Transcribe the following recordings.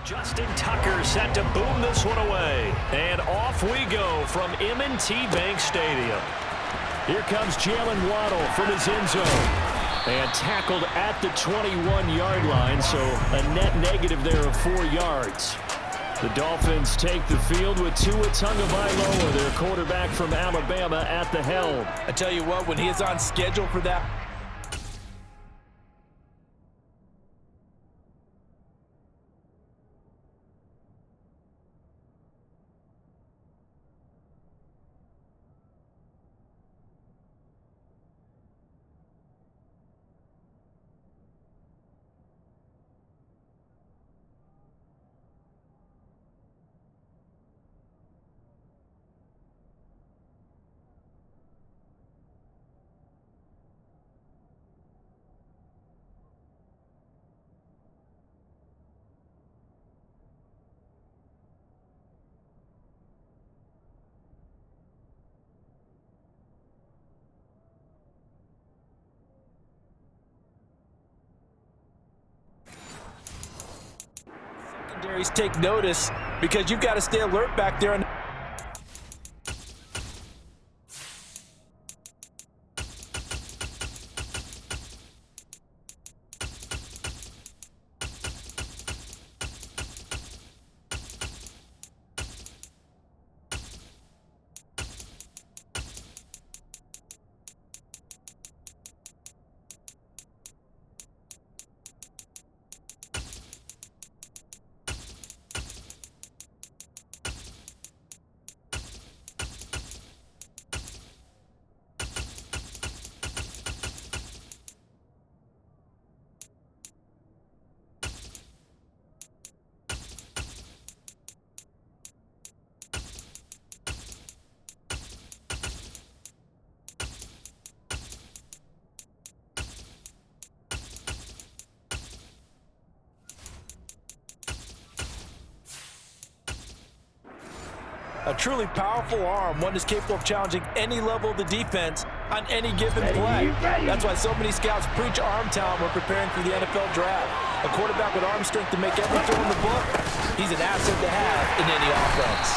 Justin Tucker set to boom this one away. And off we go from M&T Bank Stadium. Here comes Jalen Waddle from his end zone. And tackled at the 21-yard line, so a net negative there of 4 yards. The Dolphins take the field with Tua Tagovailoa, their quarterback from Alabama, at the helm. I tell you what, when he is on schedule for that. Secondaries take notice because you've got to stay alert back there. A truly powerful arm, one is capable of challenging any level of the defense on any given play. That's why so many scouts preach arm talent when preparing for the NFL draft. A quarterback with arm strength to make every throw in the book, he's an asset to have in any offense.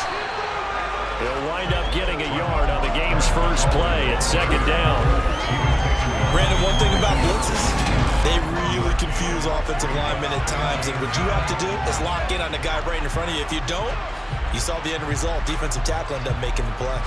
He'll wind up getting a yard on the game's first play at second down. Brandon, one thing about blitzes, they really confuse offensive linemen at times, and what you have to do is lock in on the guy right in front of you. If you don't, you saw the end result. Defensive tackle ended up making the play.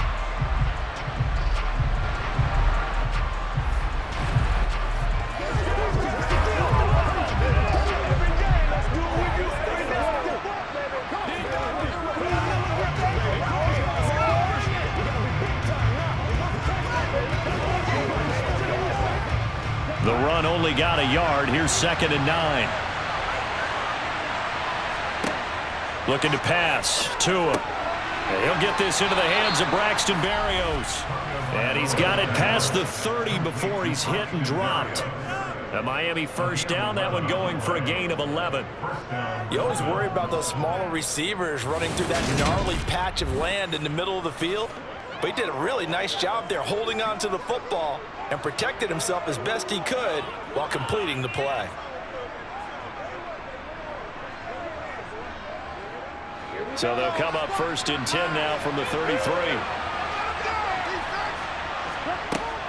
The run only got a yard. Here's 2nd and 9. Looking to pass. Tua. He'll get this into the hands of Braxton Berrios. And he's got it past the 30 before he's hit and dropped. A Miami first down, that one going for a gain of 11. You always worry about those smaller receivers running through that gnarly patch of land in the middle of the field. But he did a really nice job there holding on to the football and protected himself as best he could while completing the play. So they'll come up 1st and 10 now from the 33.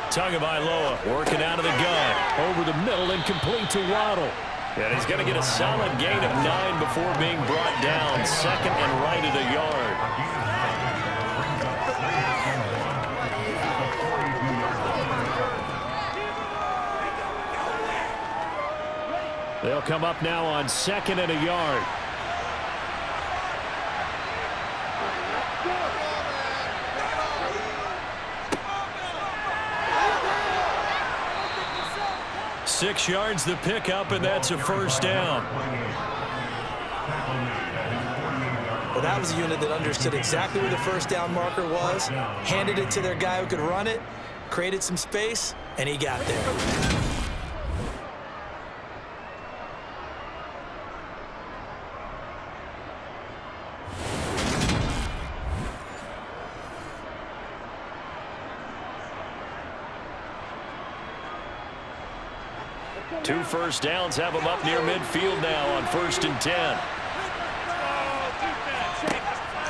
Tagovailoa working out of the gun. Over the middle and complete to Waddle. And he's going to get a solid gain of 9 before being brought down. 2nd and right at a yard. They'll come up now on 2nd and a yard. Six yards the pickup, and that's a first down. Well, that was a unit that understood exactly where the first down marker was, handed it to their guy who could run it, created some space, and he got there. Two first downs have them up near midfield now on 1st and 10.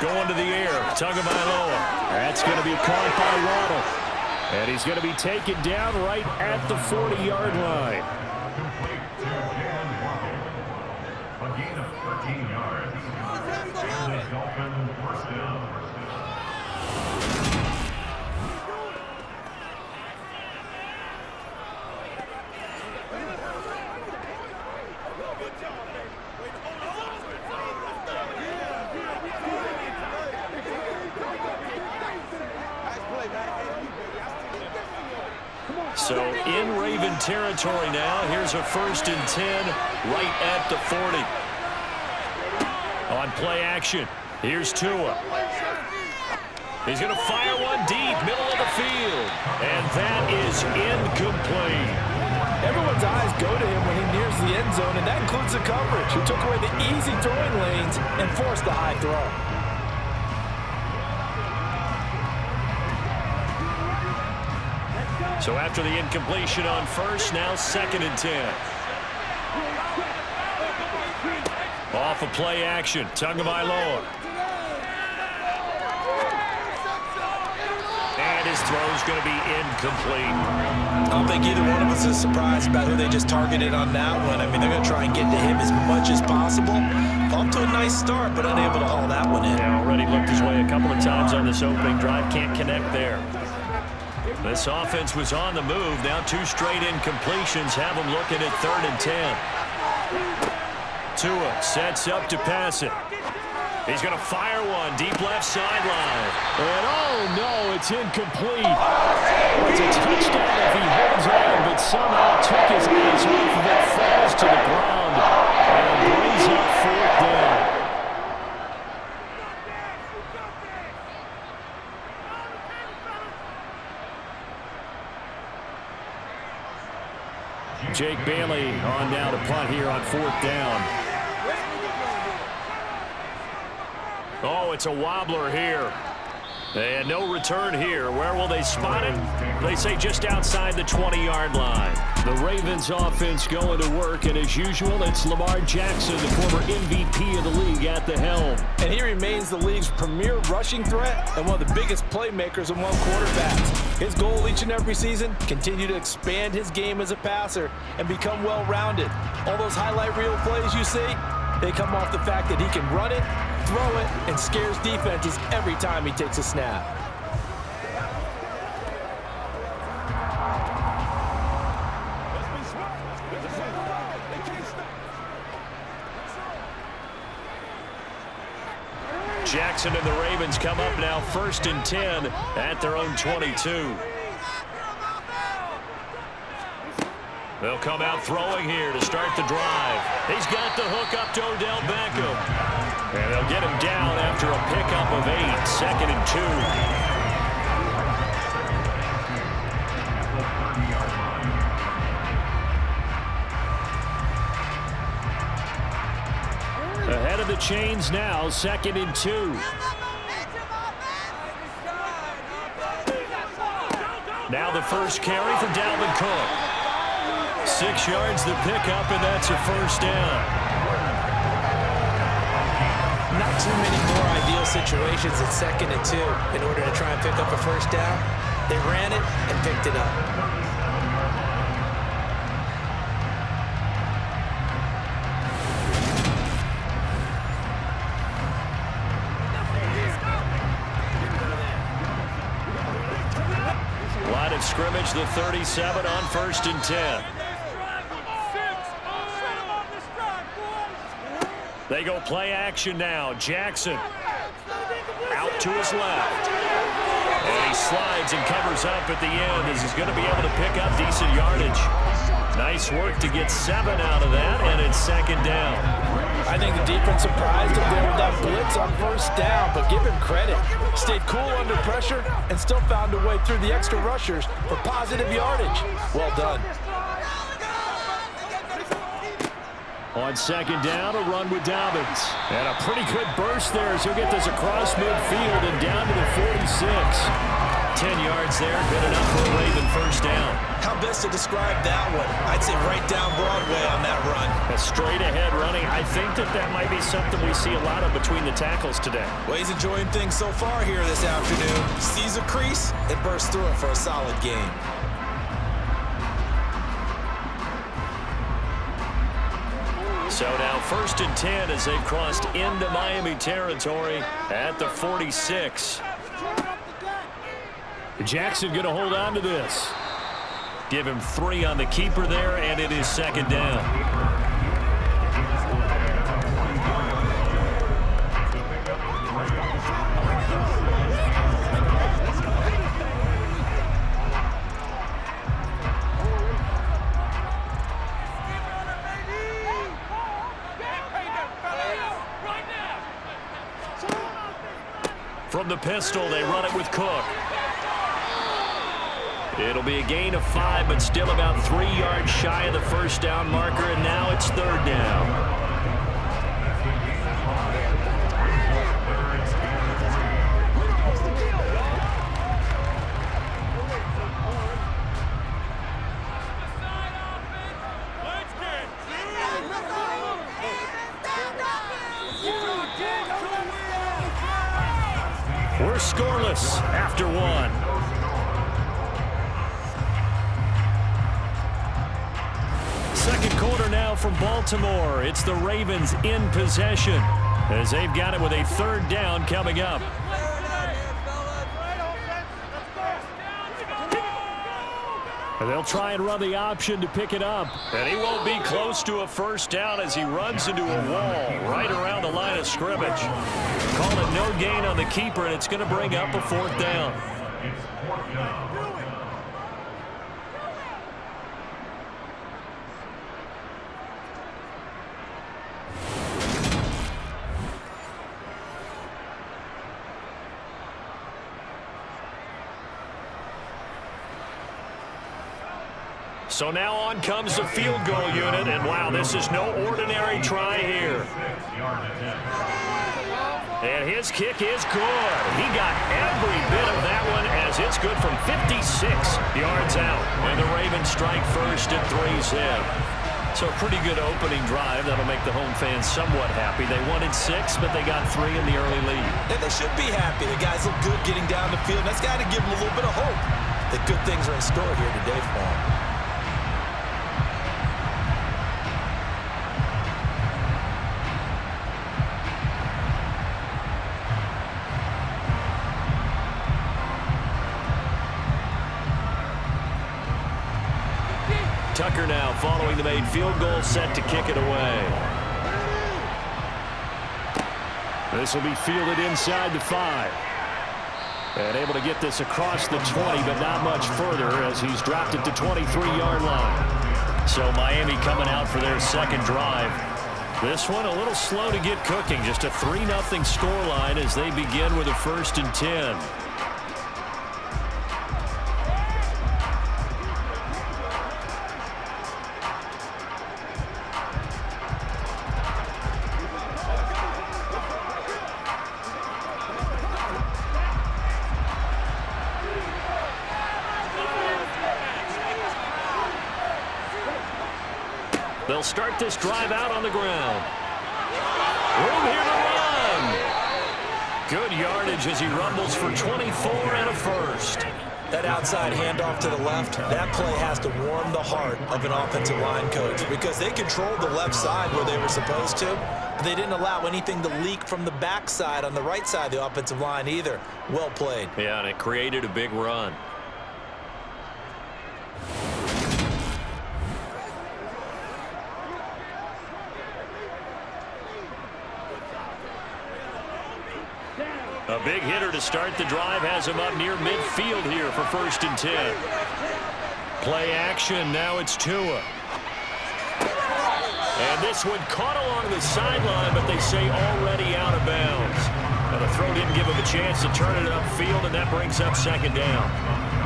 Going to the air. Tagovailoa. That's going to be caught by Waddle. And he's going to be taken down right at the 40-yard line. A gain of 13 yards. And the Dolphins first down. So in Raven territory now. Here's a 1st and 10 right at the 40. On play action, here's Tua. He's going to fire one deep, middle of the field. And that is incomplete. Everyone's eyes go to him when he nears the end zone, and that includes the coverage, who took away the easy throwing lanes and forced the high throw. So after the incompletion on 1st, now 2nd and 10. Off of play action, Tagovailoa. And his throw's going to be incomplete. I don't think either one of us is surprised about who they just targeted on that one. I mean, they're going to try and get to him as much as possible. Off to a nice start, but unable to haul that one in. Yeah, already looked his way a couple of times on this opening drive. Can't connect there. This offense was on the move. Now 2 straight incompletions have them looking at 3rd and 10. Tua sets up to pass it. He's going to fire one deep left sideline. And oh no, it's incomplete. It's a touchdown if he holds on, but somehow took his eyes off of it, falls to the ground, and brings up 4th down. Jake Bailey on now to punt here on 4th down. Oh, it's a wobbler here. And no return here. Where will they spot it? They say just outside the 20-yard line. The Ravens offense going to work, and as usual, it's Lamar Jackson, the former MVP of the league, at the helm. And he remains the league's premier rushing threat and one of the biggest playmakers among quarterbacks. His goal each and every season, continue to expand his game as a passer and become well-rounded. All those highlight reel plays you see, they come off the fact that he can run it, throw it, and scares defenses every time he takes a snap. Jackson and the Ravens come up now 1st and 10 at their own 22. They'll come out throwing here to start the drive. He's got the hook up to Odell Beckham. And they'll get him down after a pickup of 8, 2nd and 2. Ahead of the chains now, 2nd and 2. Now the first carry for Dalvin Cook. 6 yards the pickup, and that's a 1st down. Not too many more ideal situations at 2nd and 2 in order to try and pick up a 1st down. They ran it and picked it up. Line of scrimmage, the 37 on 1st and 10. They go play action now. Jackson out to his left. And he slides and covers up at the end as he's going to be able to pick up decent yardage. Nice work to get 7 out of that, and it's 2nd down. I think the defense surprised him there with that blitz on 1st down, but give him credit. Stayed cool under pressure and still found a way through the extra rushers for positive yardage. Well done. On 2nd down, a run with Dobbins. And a pretty good burst there as he'll get this across midfield and down to the 46. 10 yards there. Good enough for a Raven first down. How best to describe that one? I'd say right down Broadway on that run. A straight-ahead running. I think that might be something we see a lot of between the tackles today. Well, he's enjoying things so far here this afternoon. Sees a crease and bursts through it for a solid gain. So now 1st and 10 as they've crossed into Miami territory at the 46. Jackson going to hold on to this. Give him 3 on the keeper there, and it is 2nd down. From the pistol, they run it with Cook. It'll be a gain of 5, but still about 3 yards shy of the first down marker, and now it's 3rd down. We're scoreless after 1. Second quarter now from Baltimore. It's the Ravens in possession as they've got it with a 3rd down coming up. And they'll try and run the option to pick it up. And he won't be close to a first down as he runs into a wall right around the line of scrimmage. Call it no gain on the keeper, and it's going to bring up a 4th down. It's 4th down. So now on comes the field goal unit, and wow, this is no ordinary try here. And his kick is good. He got every bit of that one as it's good from 56 yards out. And the Ravens strike first at 3-zip. So a pretty good opening drive. That'll make the home fans somewhat happy. They wanted 6, but they got 3 in the early lead. And they should be happy. The guys look good getting down the field. That's got to give them a little bit of hope that good things are in store here today for them. Tucker now following the made field goal, set to kick it away. This will be fielded inside the 5. And able to get this across the 20, but not much further as he's dropped it to 23-yard line. So Miami coming out for their second drive. This one a little slow to get cooking. Just a 3-0 scoreline as they begin with a 1st and 10. They'll start this drive out on the ground. Room here to run. Good yardage as he rumbles for 24 and a 1st. That outside handoff to the left, that play has to warm the heart of an offensive line coach because they controlled the left side where they were supposed to. But they didn't allow anything to leak from the backside on the right side of the offensive line either. Well played. Yeah, and it created a big run. A big hitter to start the drive has him up near midfield here for 1st and 10. Play action, now it's Tua. And this one caught along the sideline, but they say already out of bounds. Now the throw didn't give him a chance to turn it upfield, and that brings up 2nd down.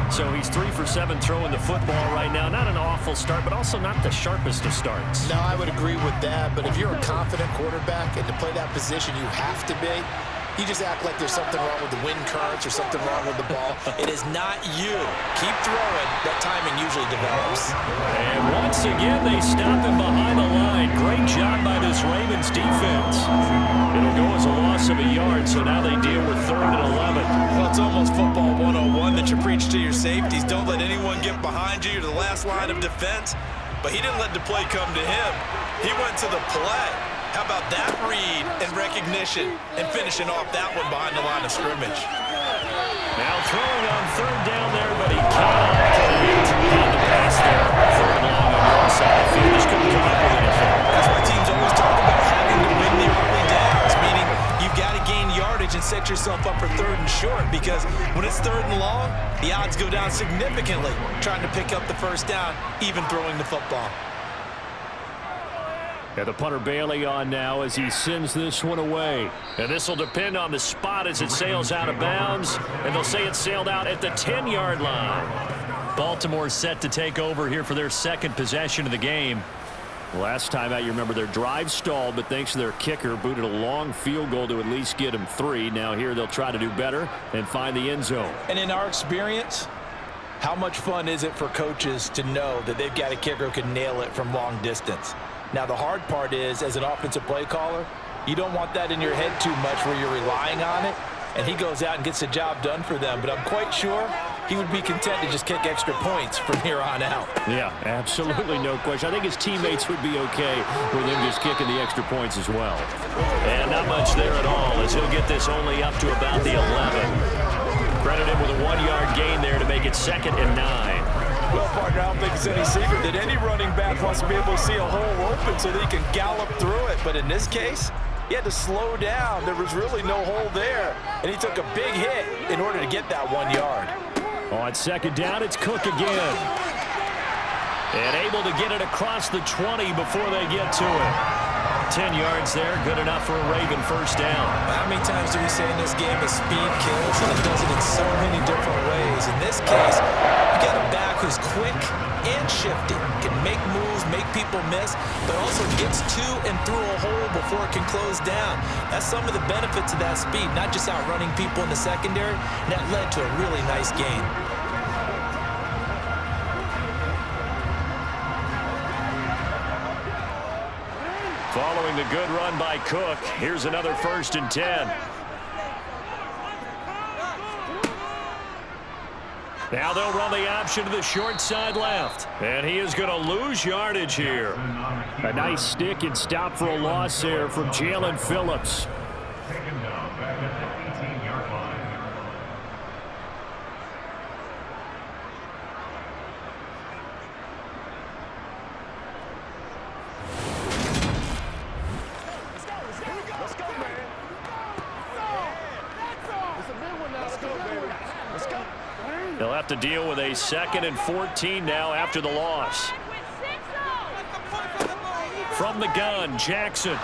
So he's 3 for 7 throwing the football right now. Not an awful start, but also not the sharpest of starts. No, I would agree with that. But if you're a confident quarterback and to play that position, you have to be. You just act like there's something wrong with the wind currents or something wrong with the ball. It is not you. Keep throwing. That timing usually develops. And once again, they stop him behind the line. Great job by this Ravens defense. It'll go as a loss of a yard, so now they deal with 3rd and 11. Well, it's almost football 101 that you preach to your safeties. Don't let anyone get behind you. You're the last line of defense. But he didn't let the play come to him. He went to the play. How about that read and recognition and finishing off that one behind the line of scrimmage? Now throwing on 3rd down there, but he can't on the pass there. 3rd and long on your side of the field. Just couldn't come up with anything. That's why teams always talk about having to win the early downs, meaning you've got to gain yardage and set yourself up for 3rd and short, because when it's 3rd and long, the odds go down significantly trying to pick up the 1st down, even throwing the football. And the punter Bailey on now as he sends this one away. And this will depend on the spot as it sails out of bounds. And they'll say it sailed out at the 10-yard line. Baltimore set to take over here for their 2nd possession of the game. Last time out, you remember their drive stalled, but thanks to their kicker, booted a long field goal to at least get them 3. Now here they'll try to do better and find the end zone. And in our experience, how much fun is it for coaches to know that they've got a kicker who can nail it from long distance? Now, the hard part is, as an offensive play caller, you don't want that in your head too much where you're relying on it, and he goes out and gets the job done for them. But I'm quite sure he would be content to just kick extra points from here on out. Yeah, absolutely no question. I think his teammates would be okay with him just kicking the extra points as well. And not much there at all as he'll get this only up to about the 11. Credit him with a 1-yard gain there to make it 2nd and 9. Well, partner, I don't think it's any secret that any running back wants to be able to see a hole open so that he can gallop through it. But in this case, he had to slow down. There was really no hole there. And he took a big hit in order to get that 1 yard. On 2nd down, it's Cook again. And able to get it across the 20 before they get to it. 10 yards there, good enough for a Raven 1st down. How many times do we say in this game that speed kills, and it does it in so many different ways? In this case, you got a back who's quick and shifty, can make moves, make people miss, but also gets to and through a hole before it can close down. That's some of the benefits of that speed, not just outrunning people in the secondary, and that led to a really nice gain. Following the good run by Cook, here's another 1st and 10. Now they'll run the option to the short side left. And he is going to lose yardage here. A nice stick and stop for a loss there from Jalen Phillips. Taken down back at the 18-yard line. They'll have to deal with a 2nd and 14 now after the loss. From the gun, Jackson.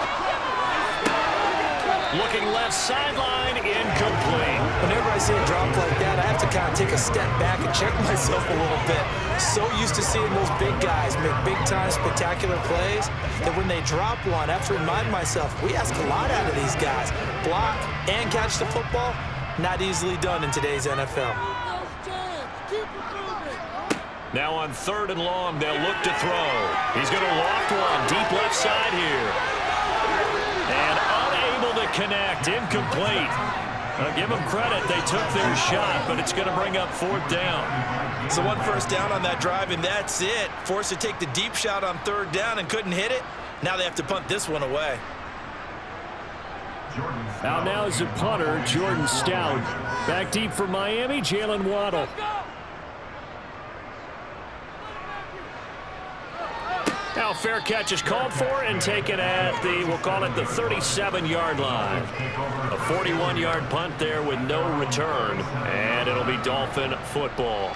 Looking left sideline, incomplete. Whenever I see a drop like that, I have to kind of take a step back and check myself a little bit. So used to seeing those big guys make big-time spectacular plays that when they drop one, I have to remind myself, we ask a lot out of these guys. Block and catch the football, not easily done in today's NFL. Now on 3rd and long, they'll look to throw. He's going to loft one deep left side here. And unable to connect, incomplete. I'll give them credit, they took their shot, but it's going to bring up 4th down. So 1 1st down on that drive, and that's it. Forced to take the deep shot on 3rd down and couldn't hit it. Now they have to punt this one away. Out now is the punter, Jordan Stout. Back deep for Miami, Jalen Waddle. Now fair catch is called for and taken at the, we'll call it the 37-yard line. A 41-yard punt there with no return, and it'll be Dolphin football.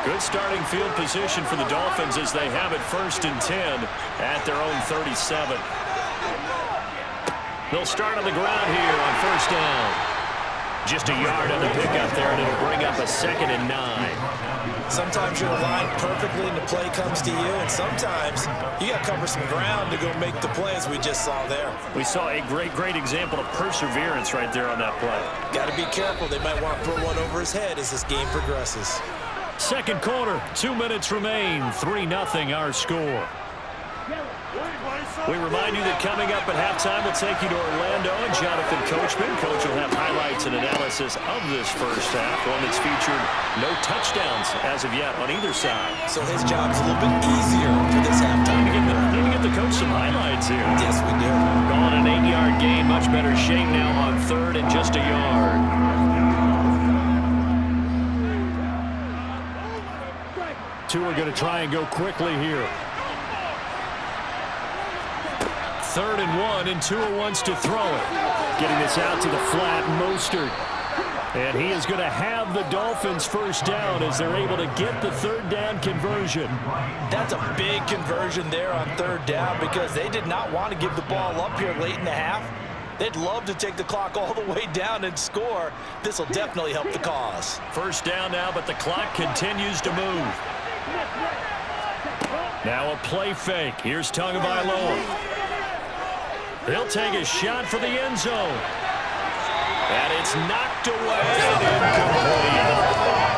Good starting field position for the Dolphins as they have it 1st and 10 at their own 37. They'll start on the ground here on first down. Just a yard on the pickup there, and it'll bring up a 2nd and 9. Sometimes you're aligned perfectly and the play comes to you, and sometimes you got to cover some ground to go make the play, as we just saw there. We saw a great example of perseverance right there on that play. Got to be careful. They might want to throw one over his head as this game progresses. Second quarter, 2 minutes remain, 3-0 our score. We remind you that coming up at halftime, we'll take you to Orlando and Jonathan Coachman. Coach will have highlights and analysis of this first half, one that's featured no touchdowns as of yet on either side. So his job's a little bit easier for this halftime. Need to get the coach some highlights here. Yes, we do. Going an 8-yard gain, much better shape now on 3rd and just a yard. Two are going to try and go quickly here. 3rd and 1, and Tua wants to throw it. Getting this out to the flat, Mostert. And he is going to have the Dolphins first down as they're able to get the 3rd down conversion. That's a big conversion there on 3rd down because they did not want to give the ball up here late in the half. They'd love to take the clock all the way down and score. This will definitely help the cause. First down now, but the clock continues to move. Now a play fake. Here's Tagovailoa. He'll take a shot for the end zone. And it's knocked away and incomplete.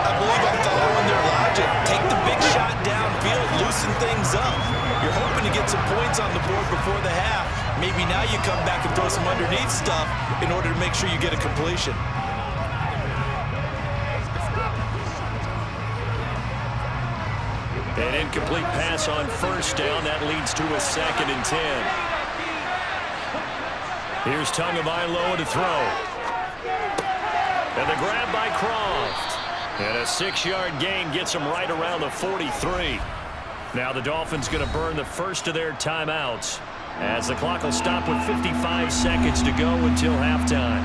I believe I'm following their logic. Take the big shot downfield, loosen things up. You're hoping to get some points on the board before the half. Maybe now you come back and throw some underneath stuff in order to make sure you get a completion. An incomplete pass on first down. That leads to a 2nd and 10. Here's Tagovailoa to throw. And the grab by Croft. And a 6-yard gain gets him right around the 43. Now the Dolphins going to burn the first of their timeouts as the clock will stop with 55 seconds to go until halftime.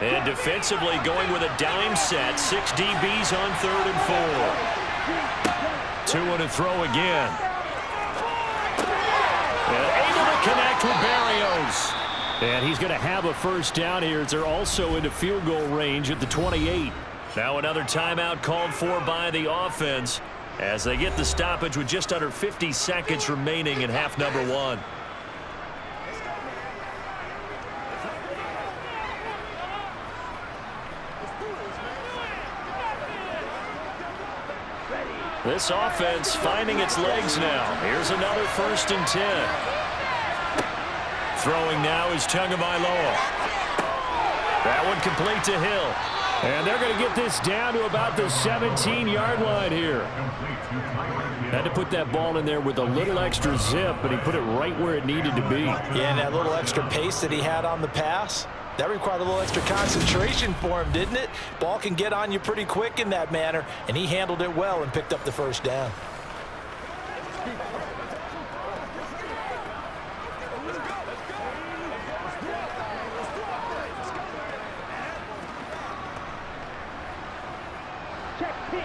And defensively going with a dime set. 6 DBs on 3rd and 4. Tua to throw again. And able to connect with Barrios. And he's going to have a first down here as they're also into field goal range at the 28. Now another timeout called for by the offense as they get the stoppage with just under 50 seconds remaining in half number 1. This offense finding its legs now. Here's another 1st and 10. Throwing now is Tagovailoa. That one complete to Hill. And they're going to get this down to about the 17-yard line here. Had to put that ball in there with a little extra zip, but he put it right where it needed to be. Yeah, and that little extra pace that he had on the pass, that required a little extra concentration for him, didn't it? Ball can get on you pretty quick in that manner, and he handled it well and picked up the first down.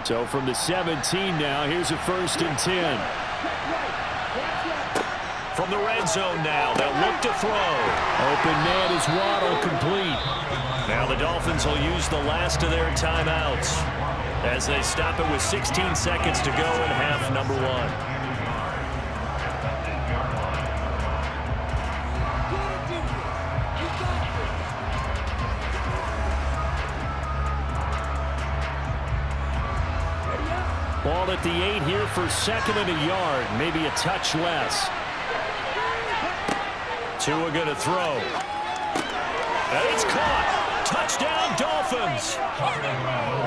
So from the 17 now, here's a 1st and 10. From the red zone now, they'll look to throw. Open man is Waddle, complete. Now the Dolphins will use the last of their timeouts as they stop it with 16 seconds to go in half number 1. Ball at the 8 here for 2nd and a yard, maybe a touch less. Tua going to throw. And it's caught. Touchdown, Dolphins.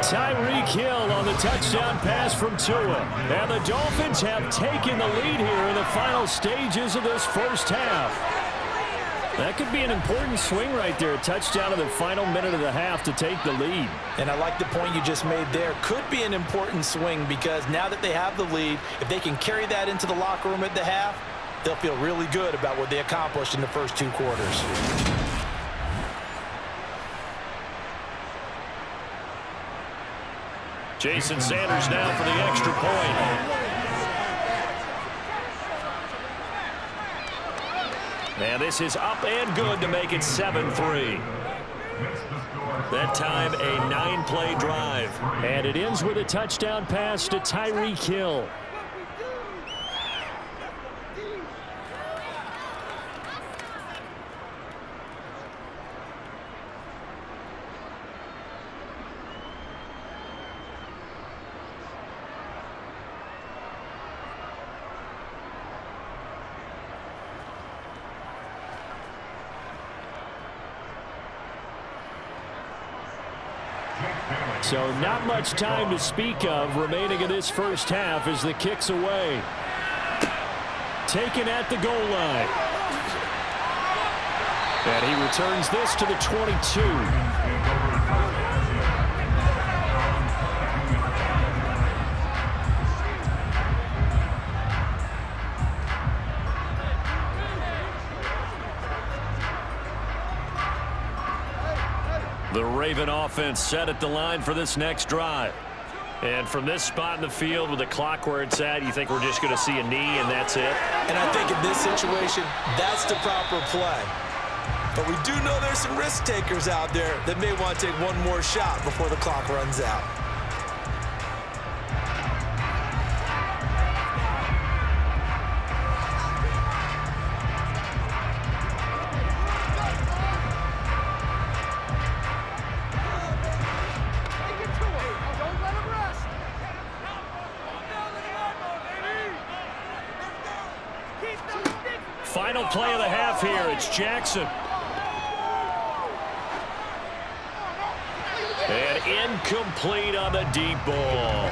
Tyreek Hill on the touchdown pass from Tua. And the Dolphins have taken the lead here in the final stages of this first half. That could be an important swing right there. A touchdown in the final minute of the half to take the lead. And I like the point you just made there. Could be an important swing because now that they have the lead, if they can carry that into the locker room at the half, they'll feel really good about what they accomplished in the first 2 quarters. Jason Sanders now for the extra point. And this is up and good to make it 7-3. That time, a 9-play drive. And it ends with a touchdown pass to Tyreek Hill. So not much time to speak of remaining in this first half as the kick's away. Taken at the goal line. And he returns this to the 22. The Raven offense set at the line for this next drive. And from this spot in the field with the clock where it's at, you think we're just going to see a knee and that's it? And I think in this situation, that's the proper play. But we do know there's some risk takers out there that may want to take one more shot before the clock runs out. Final play of the half here. It's Jackson. And incomplete on the deep ball.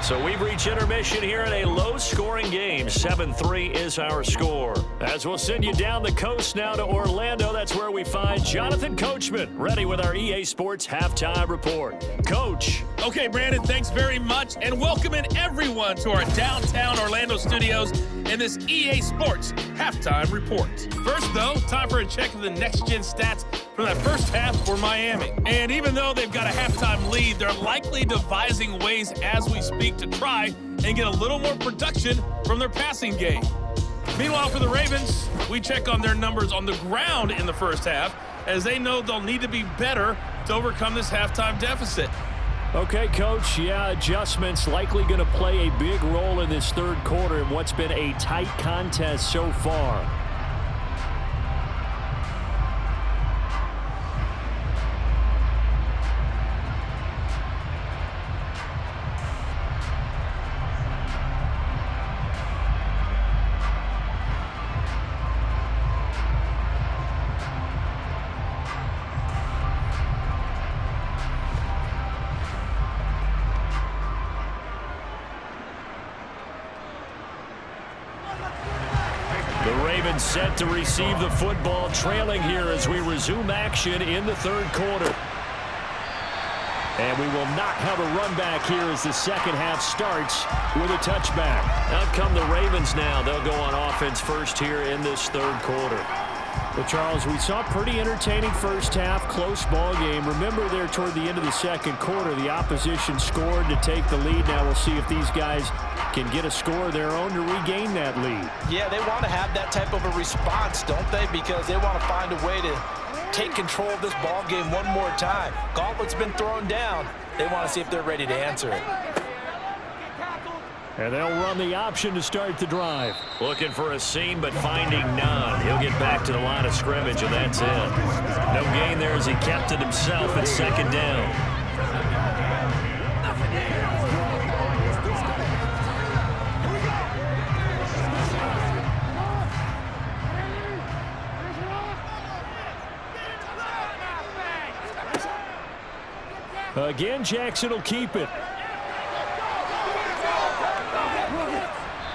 So we've reached intermission here in a low-scoring game. 7-3 is our score. As we'll send you down the coast now to Orlando, that's where we find Jonathan Coachman, ready with our EA Sports Halftime Report. Coach. Okay, Brandon, thanks very much, and welcoming everyone to our downtown Orlando studios in this EA Sports Halftime Report. First, though, time for a check of the next-gen stats from that first half for Miami. And even though they've got a halftime lead, they're likely devising ways as we speak to try and get a little more production from their passing game. Meanwhile, for the Ravens, we check on their numbers on the ground in the first half, as they know they'll need to be better to overcome this halftime deficit. Okay, Coach, yeah, adjustments likely going to play a big role in this third quarter in what's been a tight contest so far. Set to receive the football, trailing here as we resume action in the third quarter. And we will not have a run back here as the second half starts with a touchback. Out come the Ravens now. They'll go on offense first here in this third quarter. Well, Charles, we saw a pretty entertaining first half, close ball game. Remember there toward the end of the second quarter, the opposition scored to take the lead. Now we'll see if these guys can get a score of their own to regain that lead. Yeah, they want to have that type of a response, don't they? Because they want to find a way to take control of this ball game one more time. Gauntlet's been thrown down. They want to see if they're ready to answer it. And they'll run the option to start the drive. Looking for a seam, but finding none. He'll get back to the line of scrimmage, and that's it. No gain there as he kept it himself at second down. Again, Jackson will keep it.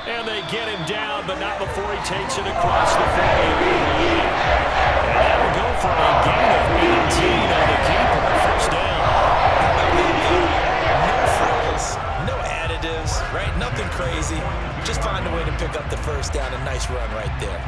And they get him down, but not before he takes it across the 40. And that'll go for a gain of 18 on the keeper. First down. No frills, no additives, right? Nothing crazy. Just find a way to pick up the first down. A nice run right there.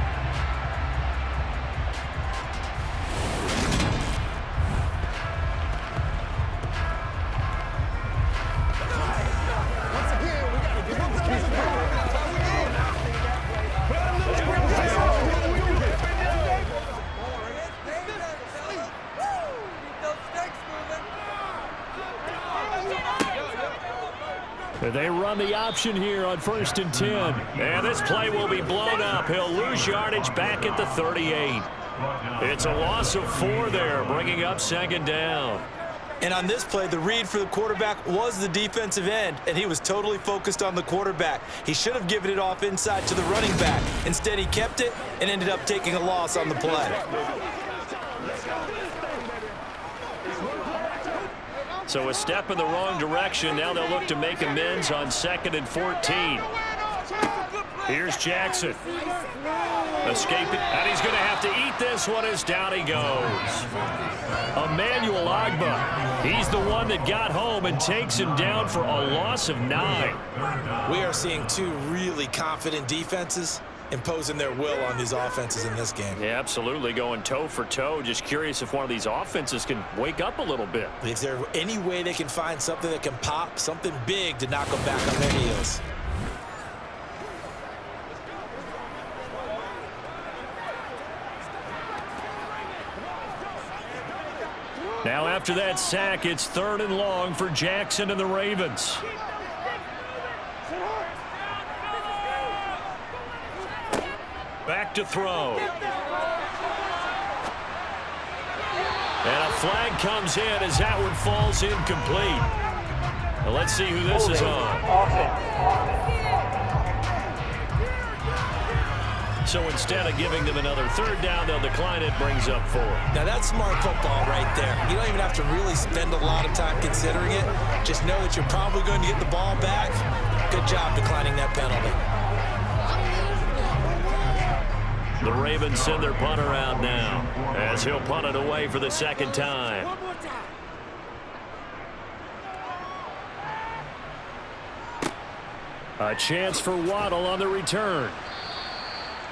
They run the option here on 1st and 10. And this play will be blown up. He'll lose yardage back at the 38. It's a loss of 4 there, bringing up 2nd down. And on this play, the read for the quarterback was the defensive end, and he was totally focused on the quarterback. He should have given it off inside to the running back. Instead, he kept it and ended up taking a loss on the play. So a step in the wrong direction. Now they'll look to make amends on 2nd and 14. Here's Jackson. Escaping, and he's going to have to eat this one as down he goes. Emmanuel Agba, he's the one that got home and takes him down for a loss of 9. We are seeing 2 really confident defenses imposing their will on these offenses in this game. Yeah, absolutely, going toe for toe. Just curious if one of these offenses can wake up a little bit. Is there any way they can find something that can pop, something big to knock them back on their heels? Now after that sack, it's 3rd and long for Jackson and the Ravens. Back to throw. And a flag comes in as that one falls incomplete. Now let's see who this is on. So instead of giving them another 3rd down, they'll decline it, brings up 4. Now that's smart football right there. You don't even have to really spend a lot of time considering it. Just know that you're probably going to get the ball back. Good job declining that penalty. The Ravens send their punter out now as he'll punt it away for the 2nd time. A chance for Waddle on the return.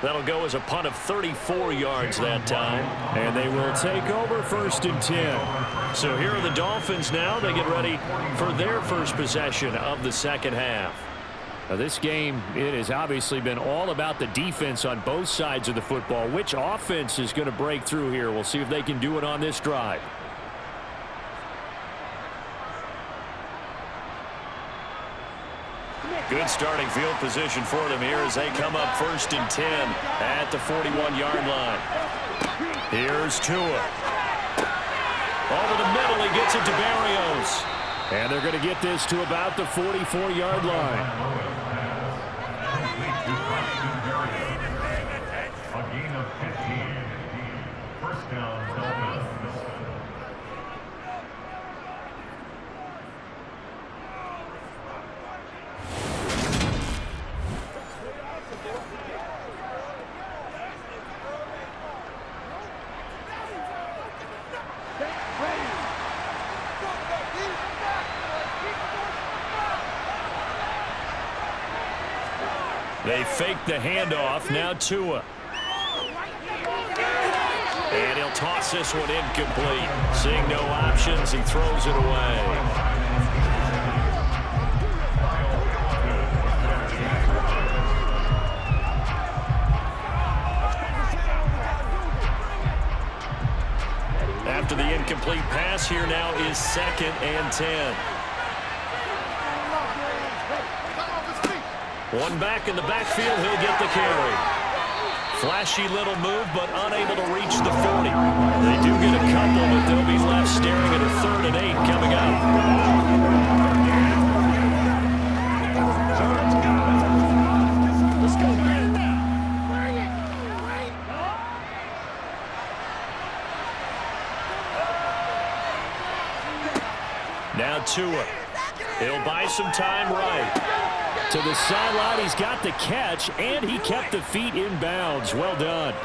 That'll go as a punt of 34 yards that time. And they will take over 1st and 10. So here are the Dolphins now. They get ready for their first possession of the 2nd half. Now this game, it has obviously been all about the defense on both sides of the football. Which offense is going to break through here? We'll see if they can do it on this drive. Good starting field position for them here as they come up 1st and 10 at the 41-yard line. Here's Tua. Over the middle, he gets it to Barrios. And they're going to get this to about the 44-yard line. A gain of 15. 1st down, Dolphins. They fake the handoff. Now Tua. And he'll toss this one incomplete. Seeing no options, he throws it away. After the incomplete pass, here now is 2nd and 10. One back in the backfield, he'll get the carry. Flashy little move, but unable to reach the 40. They do get a couple, but they'll be left staring at a 3rd and 8 coming up. Let's go. Now Tua. He'll buy some time right. To the sideline, he's got the catch, and he kept the feet in bounds. Well done.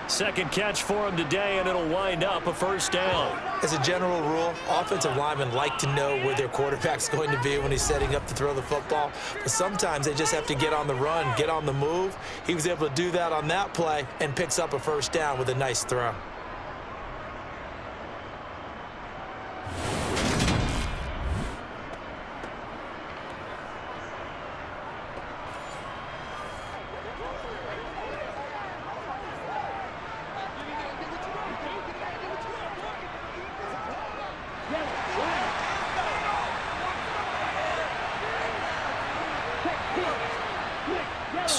2nd catch for him today, and it'll wind up a 1st down. As a general rule, offensive linemen like to know where their quarterback's going to be when he's setting up to throw the football. But sometimes they just have to get on the run, get on the move. He was able to do that on that play and picks up a 1st down with a nice throw.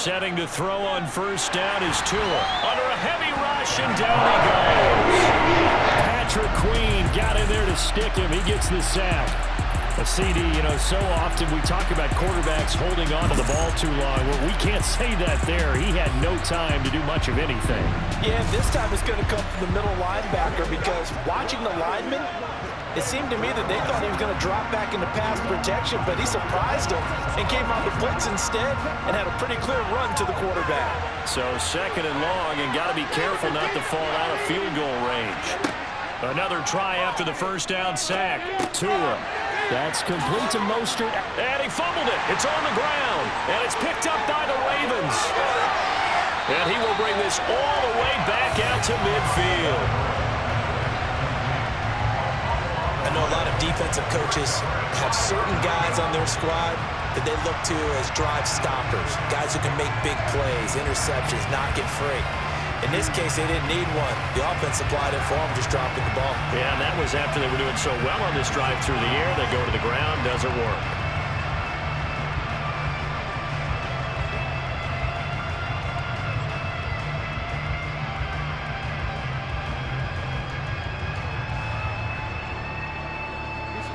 Setting to throw on first down is Tua. Under a heavy rush, and down he goes. Patrick Queen got in there to stick him. He gets the sack. A CD, so often we talk about quarterbacks holding on to the ball too long. Well, we can't say that there. He had no time to do much of anything. Yeah, this time it's going to come from the middle linebacker because watching the lineman, it seemed to me that they thought he was going to drop back into pass protection, but he surprised him and came out to blitz instead and had a pretty clear run to the quarterback. So second and long, and got to be careful not to fall out of field goal range. Another try after the first down sack. Tua. That's complete to Mostert. And he fumbled it. It's on the ground. And it's picked up by the Ravens. And he will bring this all the way back out to midfield. I know a lot of defensive coaches have certain guys on their squad that they look to as drive stoppers, guys who can make big plays, interceptions, knock it free. In this case, they didn't need one. The offense supplied it for them, just dropping the ball. Yeah, and that was after they were doing so well on this drive through the air. They go to the ground, doesn't work.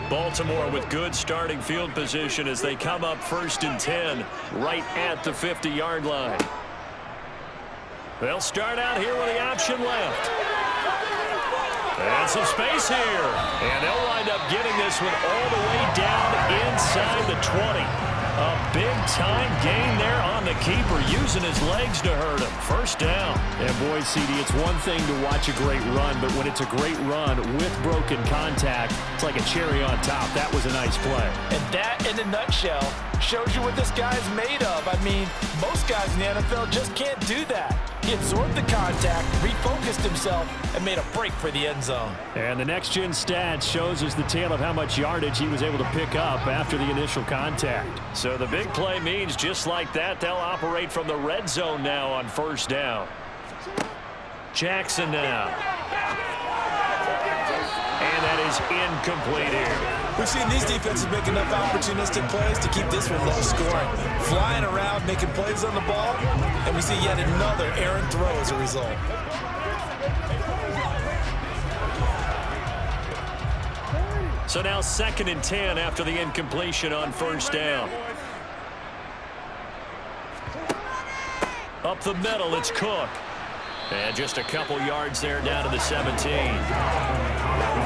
Baltimore with good starting field position as they come up 1st and 10 right at the 50-yard line. They'll start out here with the option left. And some space here. And they'll wind up getting this one all the way down inside the 20. A big-time gain there on the keeper, using his legs to hurt him. First down. And, boy, CD, it's one thing to watch a great run, but when it's a great run with broken contact, it's like a cherry on top. That was a nice play. And that, in a nutshell, shows you what this guy is made of. I mean, most guys in the NFL just can't do that. He absorbed the contact, refocused himself, and made a break for the end zone. And the next-gen stats shows us the tale of how much yardage he was able to pick up after the initial contact. So the big play means just like that, they'll operate from the red zone now on first down. Jackson now. And that is incomplete here. We've seen these defenses make enough opportunistic plays to keep this one low scoring. Flying around, making plays on the ball, and we see yet another errant throw as a result. So now 2nd and 10 after the incompletion on first down. Up the middle, it's Cook. And just a couple yards there down to the 17.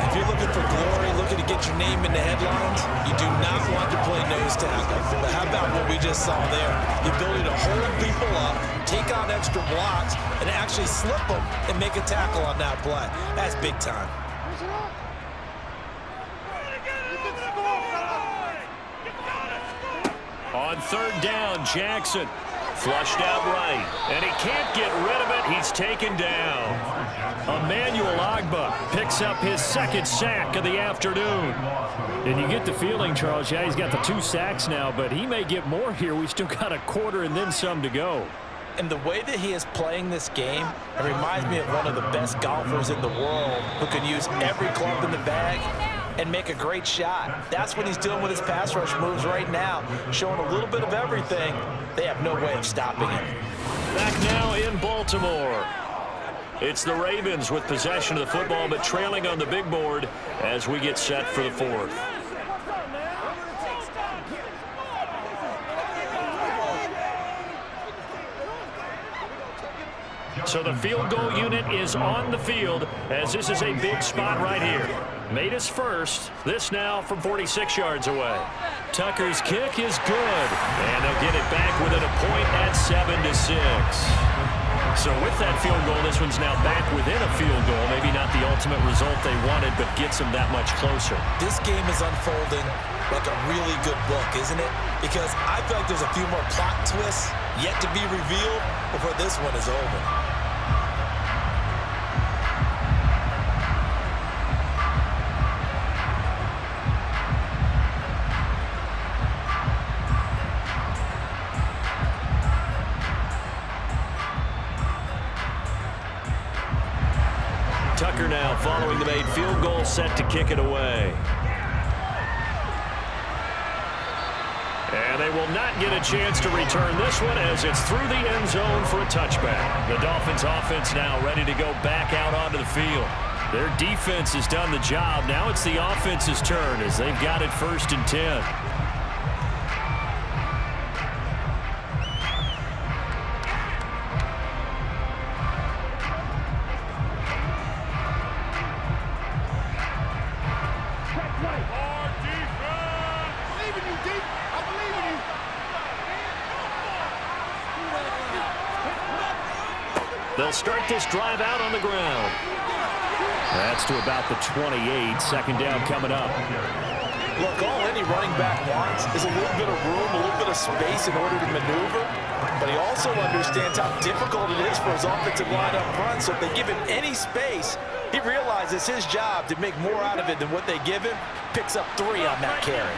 If you're looking for glory, looking to get your name in the headlines, you do not want to play nose tackle. But how about what we just saw there? The ability to hold people up, take on extra blocks, and actually slip them and make a tackle on that play. That's big time. On 3rd down, Jackson. Flushed out right, and he can't get rid of it. He's taken down. Emmanuel Ogbah picks up his 2nd sack of the afternoon. And you get the feeling, Charles, yeah, he's got the 2 sacks now, but he may get more here. We still got a quarter and then some to go. And the way that he is playing this game, it reminds me of one of the best golfers in the world who can use every club in the bag and make a great shot. That's what he's doing with his pass rush moves right now, showing a little bit of everything. They have no way of stopping him. Back now in Baltimore. It's the Ravens with possession of the football, but trailing on the big board as we get set for the 4th. So the field goal unit is on the field as this is a big spot right here. Made us first. This now from 46 yards away. Tucker's kick is good. And they'll get it back within a point at 7-6. So with that field goal, this one's now back within a field goal. Maybe not the ultimate result they wanted, but gets them that much closer. This game is unfolding like a really good book, isn't it? Because I feel like there's a few more plot twists yet to be revealed before this one is over. Tucker now following the made field goal, set to kick it away. And And they will not get a chance to return this one as it's through the end zone for a touchback. The Dolphins offense now ready to go back out onto the field. Their defense has done the job. Now it's the offense's turn as they've got it 1st and 10. They'll start this drive out on the ground. That's to about the 28. 2nd down coming up. Look, all any running back wants is a little bit of room, a little bit of space in order to maneuver. But he also understands how difficult it is for his offensive line up front. So if they give him any space, he realizes his job to make more out of it than what they give him. Picks up 3 on that carry.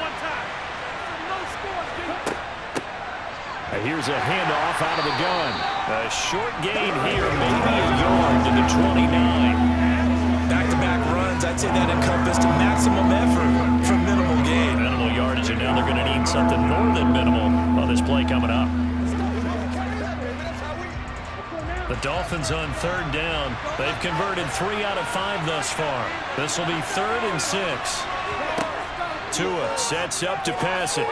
Here's a handoff out of the gun. A short gain here, maybe a yard to the 29. Back-to-back runs, I'd say that encompassed maximum effort for minimal gain. Minimal yardage, and now they're going to need something more than minimal on this play coming up. The Dolphins on 3rd down. They've converted 3 out of 5 thus far. This will be 3rd and 6. Tua sets up to pass it.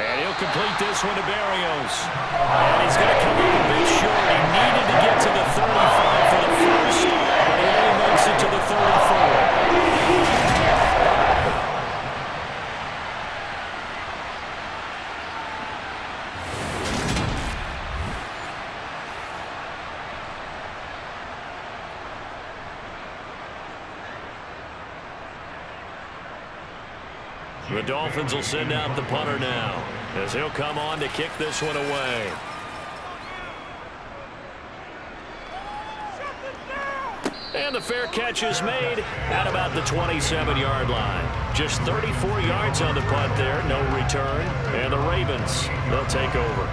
And he'll complete this one to Berrios. And he's going to come up a bit short. He needed to get to the 35 for the first, but he only makes it to the 34. The Dolphins will send out the punter now as he'll come on to kick this one away. And the fair catch is made at about the 27-yard line. Just 34 yards on the punt there, no return. And the Ravens, they'll take over.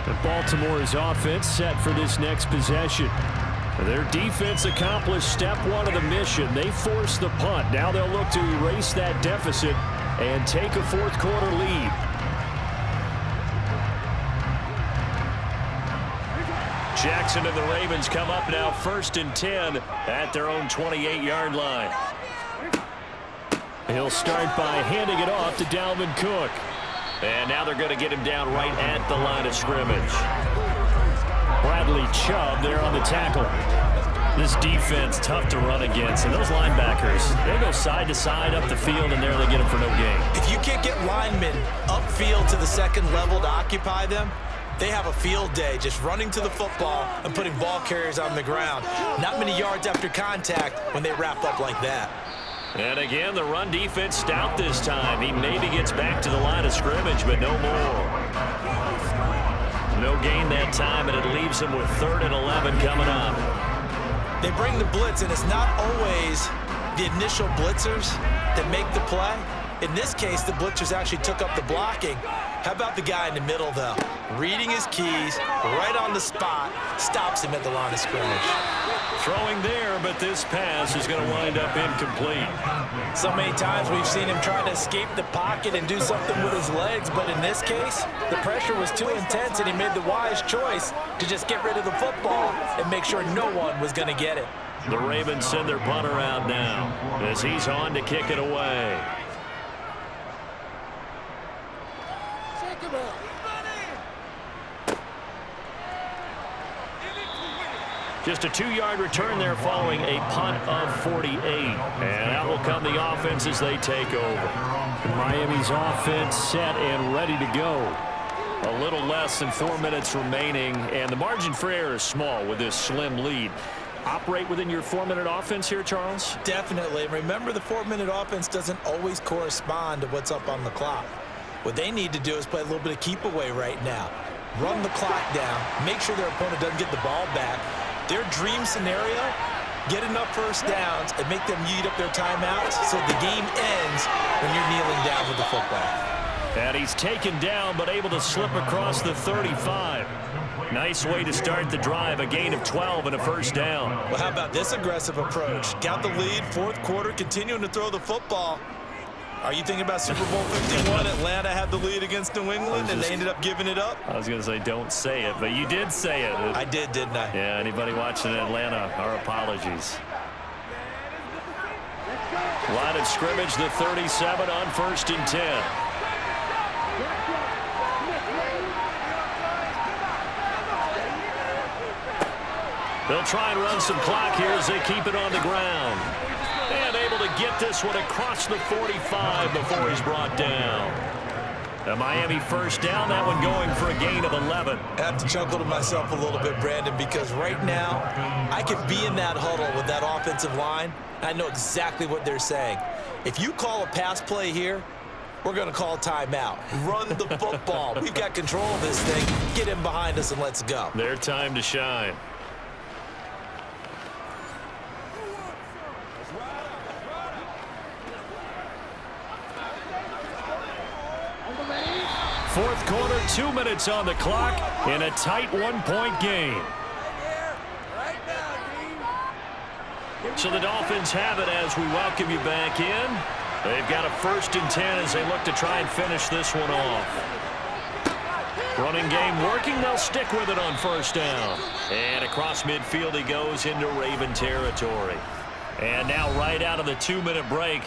And Baltimore's offense set for this next possession. Their defense accomplished step 1 of the mission. They forced the punt. Now they'll look to erase that deficit and take a 4th quarter lead. Jackson and the Ravens come up now 1st and 10 at their own 28-yard line. He'll start by handing it off to Dalvin Cook. And now they're going to get him down right at the line of scrimmage. Bradley Chubb there on the tackle. This defense tough to run against, and those linebackers, they go side to side up the field, and there they get them for no gain. If you can't get linemen upfield to the 2nd level to occupy them, they have a field day just running to the football and putting ball carriers on the ground. Not many yards after contact when they wrap up like that. And again, the run defense stout this time. He maybe gets back to the line of scrimmage, but no more. No gain that time, and it leaves him with 3rd and 11 coming up. They bring the blitz, and it's not always the initial blitzers that make the play. In this case, the blitzers actually took up the blocking. How about the guy in the middle, though? Reading his keys, right on the spot, stops him at the line of scrimmage. Throwing there, but this pass is going to wind up incomplete. So many times we've seen him try to escape the pocket and do something with his legs, but in this case, the pressure was too intense, and he made the wise choice to just get rid of the football and make sure no one was going to get it. The Ravens send their punter out now as he's on to kick it away. Just a 2-yard return there following a punt of 48. And out will come the offense as they take over. Miami's offense set and ready to go. A little less than 4 minutes remaining, and the margin for error is small with this slim lead. Operate within your 4-minute offense here, Charles? Definitely. Remember, the 4-minute offense doesn't always correspond to what's up on the clock. What they need to do is play a little bit of keep away right now. Run the clock down. Make sure their opponent doesn't get the ball back. Their dream scenario, get enough first downs and make them eat up their timeouts so the game ends when you're kneeling down with the football. And he's taken down but able to slip across the 35. Nice way to start the drive, a gain of 12 and a first down. Well, how about this aggressive approach? Got the lead, 4th quarter, continuing to throw the football. Are you thinking about Super Bowl 51? Atlanta had the lead against New England, and they ended up giving it up? I was going to say don't say it, but you did say it. I did, didn't I? Yeah, anybody watching in Atlanta, our apologies. Line of scrimmage, the 37 on 1st and 10. They'll try and run some clock here as they keep it on the ground. And able to get this one across the 45 before he's brought down. A Miami first down, that one going for a gain of 11. I have to chuckle to myself a little bit, Brandon, because right now I could be in that huddle with that offensive line. I know exactly what they're saying. If you call a pass play here, we're going to call timeout. Run the football. We've got control of this thing. Get him behind us and let's go. Their time to shine. Fourth quarter, 2 minutes on the clock in a tight one-point game. So the Dolphins have it as we welcome you back in. They've got a 1st and 10 as they look to try and finish this one off. Running game working. They'll stick with it on 1st down. And across midfield he goes into Raven territory. And now right out of the 2-minute break,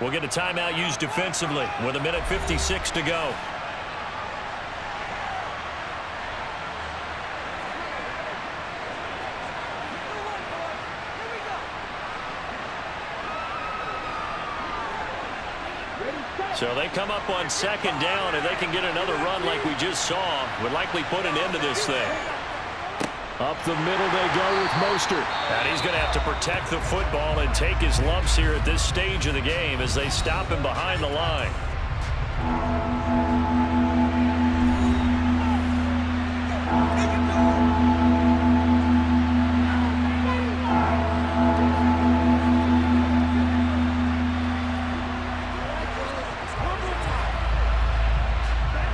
we'll get a timeout used defensively with 1:56 to go. So they come up on 2nd down, and they can get another run like we just saw. Would likely put an end to this thing. Up the middle they go with Mostert. And he's going to have to protect the football and take his lumps here at this stage of the game as they stop him behind the line.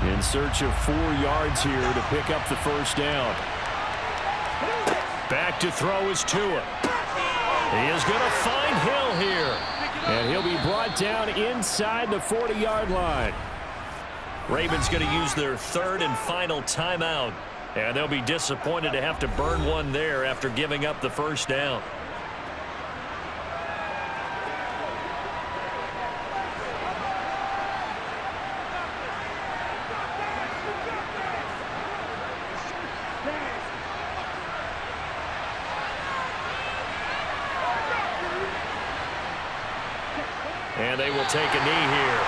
In search of 4 yards here to pick up the 1st down. Back to throw is Tua. He is going to find Hill here. And he'll be brought down inside the 40-yard line. Ravens going to use their 3rd and final timeout. And they'll be disappointed to have to burn one there after giving up the 1st down. And they will take a knee here.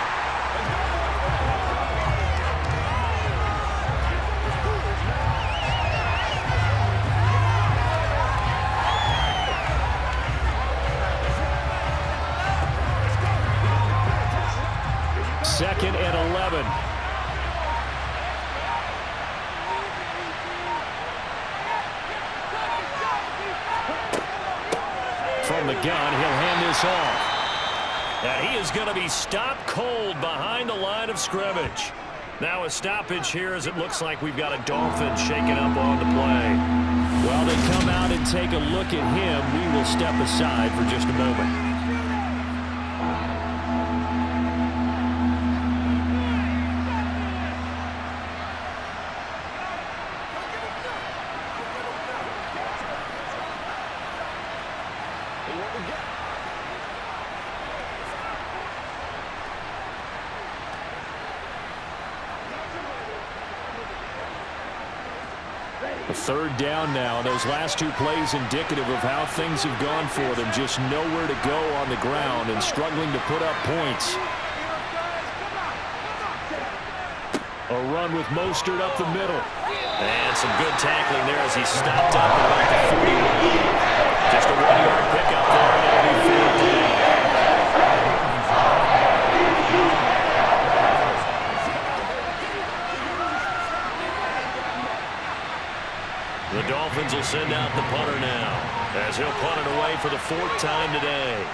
Second and 11. From the gun, he'll hand this off. And he is going to be stopped cold behind the line of scrimmage. Now a stoppage here as it looks like we've got a Dolphin shaking up on the play. While they come out and take a look at him, we will step aside for just a moment. A 3rd down now. Those last 2 plays indicative of how things have gone for them. Just nowhere to go on the ground and struggling to put up points. A run with Mostert up the middle. And some good tackling there as he stopped up about the 41. Just a 1-yard pickup there, and it'll be 4th down. The Dolphins will send out the punter now as he'll punt it away for the 4th time today.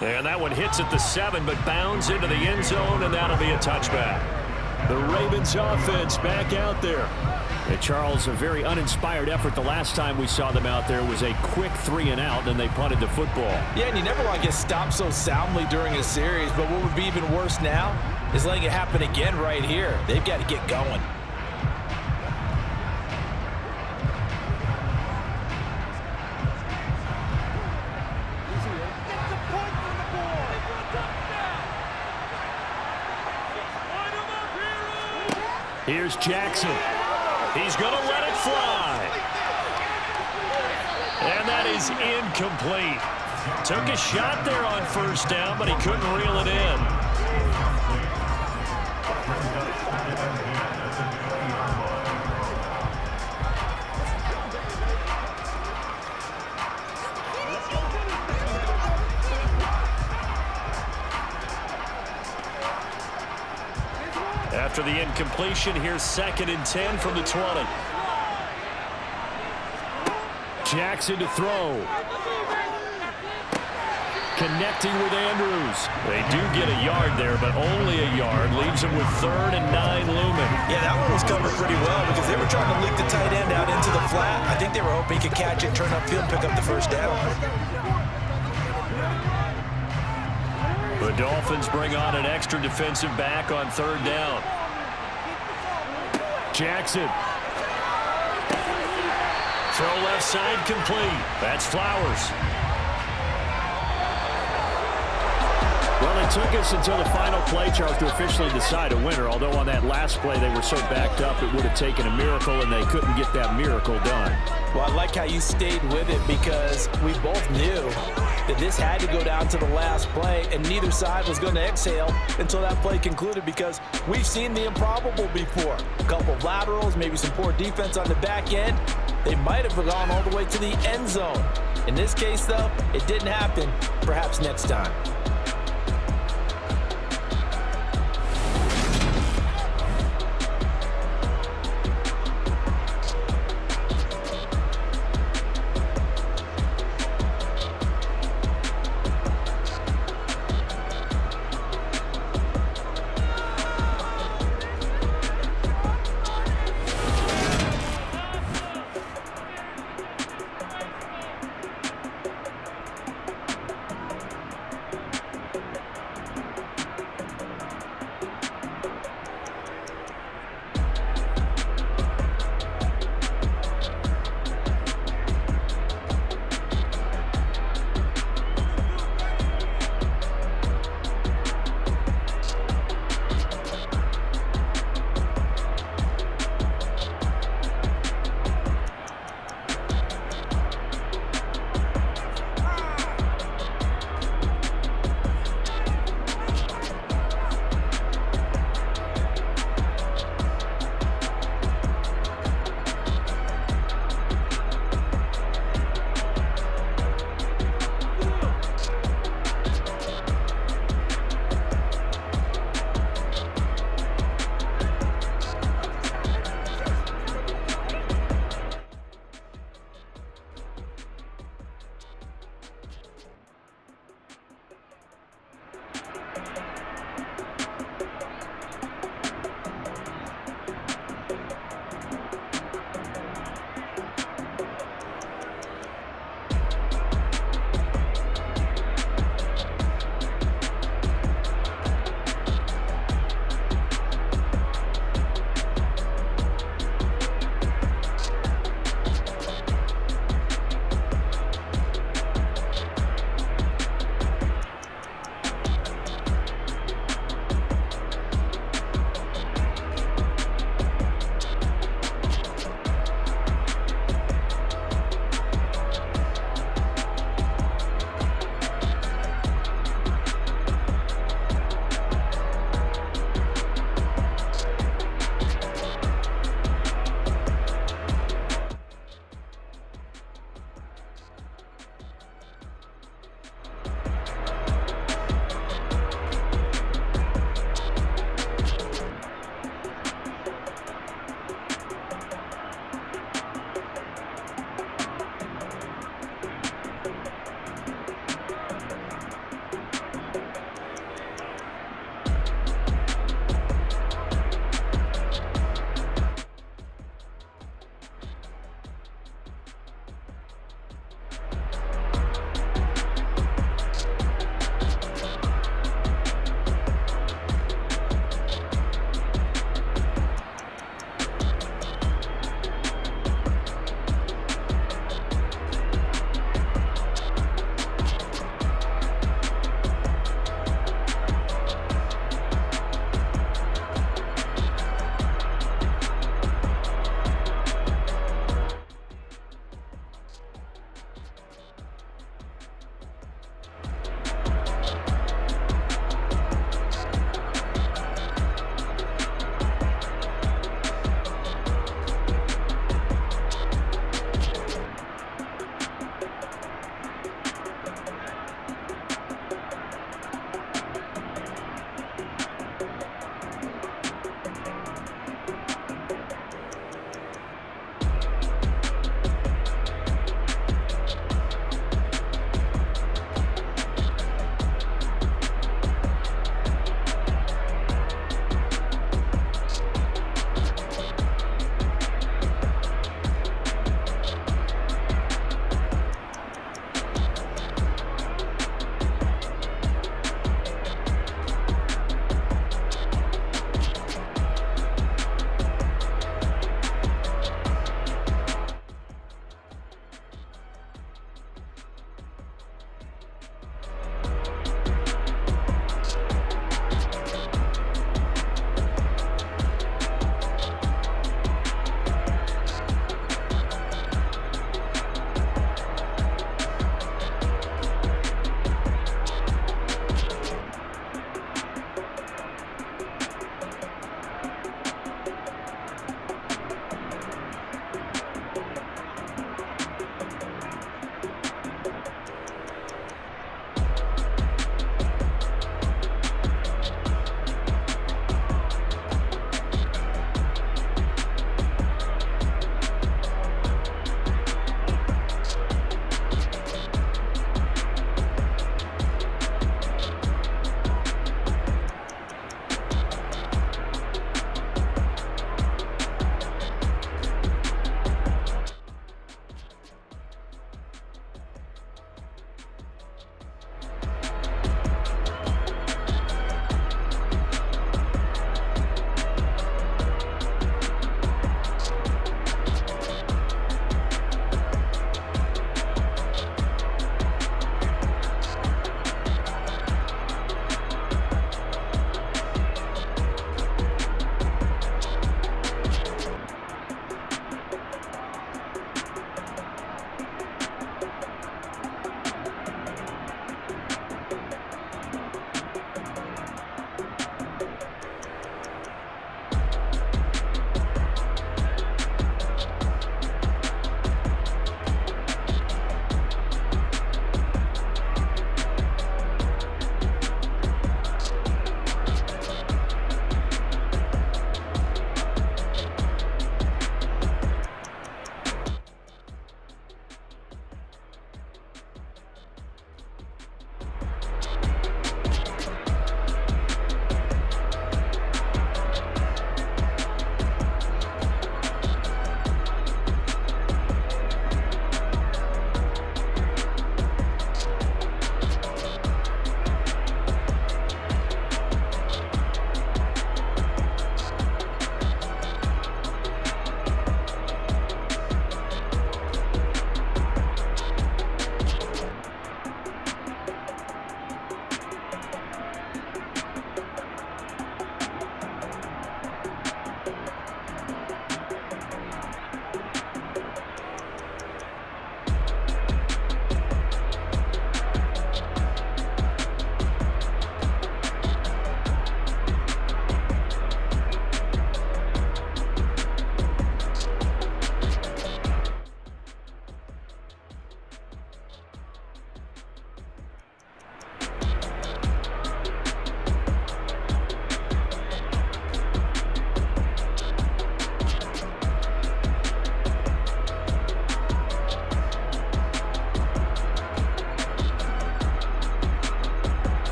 And that one hits at the 7 but bounds into the end zone, and that'll be a touchback. The Ravens offense back out there. And Charles, a very uninspired effort the last time we saw them out there was a quick 3-and-out, then they punted the football. Yeah, and you never want to get stopped so soundly during a series, but what would be even worse now is letting it happen again right here. They've got to get going. Here's Jackson. He's going to let it fly. And that is incomplete. Took a shot there on first down, but he couldn't reel it in. After the incompletion, here's 2nd and 10 from the 20. Jackson to throw. Connecting with Andrews. They do get a yard there, but only a yard. Leaves them with 3rd and 9 looming. Yeah, that one was covered pretty well because they were trying to leak the tight end out into the flat. I think they were hoping he could catch it, turn upfield, pick up the first down. The Dolphins bring on an extra defensive back on 3rd down. Jackson. Throw left side complete. That's Flowers. Well, it took us until the final play, Charles, to officially decide a winner, although on that last play they were so backed up it would have taken a miracle, and they couldn't get that miracle done. Well, I like how you stayed with it because we both knew that this had to go down to the last play, and neither side was going to exhale until that play concluded because we've seen the improbable before. A couple of laterals, maybe some poor defense on the back end. They might have gone all the way to the end zone. In this case, though, it didn't happen. Perhaps next time.